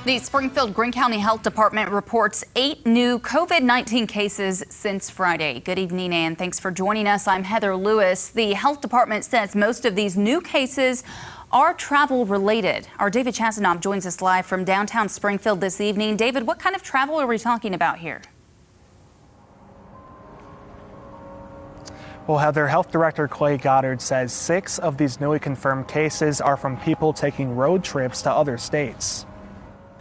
The Springfield Greene County Health Department reports 8 new COVID-19 cases since Friday. Good evening and thanks for joining us. I'm Heather Lewis. The health department says most of these new cases are travel related. Our David Chasanoff joins us live from downtown Springfield this evening. David, what kind of travel are we talking about here? Well, Heather, Health Director Clay Goddard says 6 of these newly confirmed cases are from people taking road trips to other states.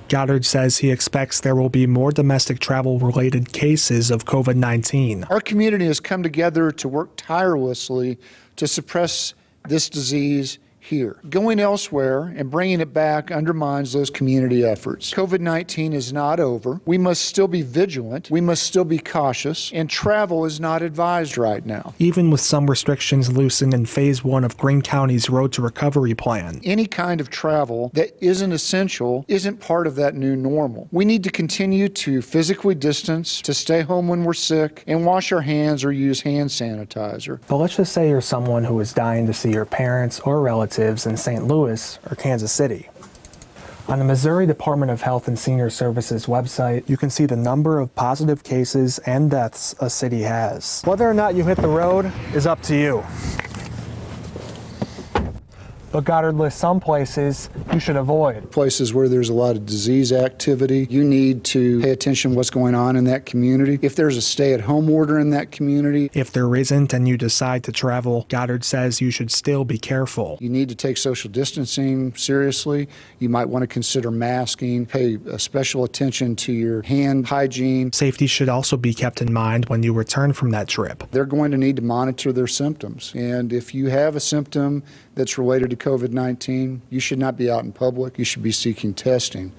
Goddard says he expects there will be more domestic travel-related cases of COVID-19. Our community has come together to work tirelessly to suppress this disease here. Going elsewhere and bringing it back undermines those community efforts. COVID-19 is not over. We must still be vigilant. We must still be cautious, and travel is not advised right now. Even with some restrictions loosened in Phase 1 of Greene County's Road to Recovery plan. Any kind of travel that isn't essential isn't part of that new normal. We need to continue to physically distance, to stay home when we're sick, and wash our hands or use hand sanitizer. But let's just say you're someone who is dying to see your parents or relatives in St. Louis or Kansas City. On the Missouri Department of Health and Senior Services website, you can see the number of positive cases and deaths a city has. Whether or not you hit the road is up to you. But Goddard lists some places you should avoid. Places where there's a lot of disease activity, you need to pay attention to what's going on in that community. If there's a stay-at-home order in that community. If there isn't and you decide to travel, Goddard says you should still be careful. You need to take social distancing seriously. You might want to consider masking, pay special attention to your hand hygiene. Safety should also be kept in mind when you return from that trip. They're going to need to monitor their symptoms. And if you have a symptom that's related to COVID-19, you should not be out in public. You should be seeking testing.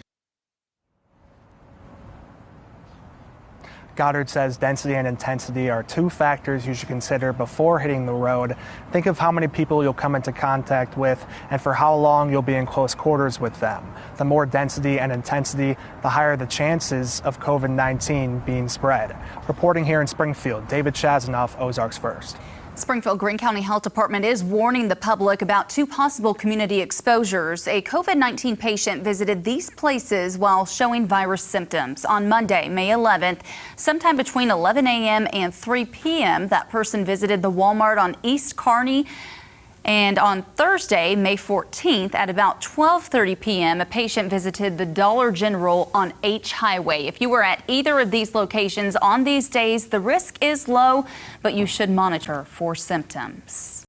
Goddard says density and intensity are 2 factors you should consider before hitting the road. Think of how many people you'll come into contact with and for how long you'll be in close quarters with them. The more density and intensity, the higher the chances of COVID-19 being spread. Reporting here in Springfield, David Chasanoff, Ozarks First. Springfield Greene County Health Department is warning the public about 2 possible community exposures. A COVID-19 patient visited these places while showing virus symptoms. On Monday, May 11th, sometime between 11 a.m. and 3 p.m., that person visited the Walmart on East Kearney. And on Thursday, May 14th, at about 12:30 p.m., a patient visited the Dollar General on H Highway. If you were at either of these locations on these days, the risk is low, but you should monitor for symptoms.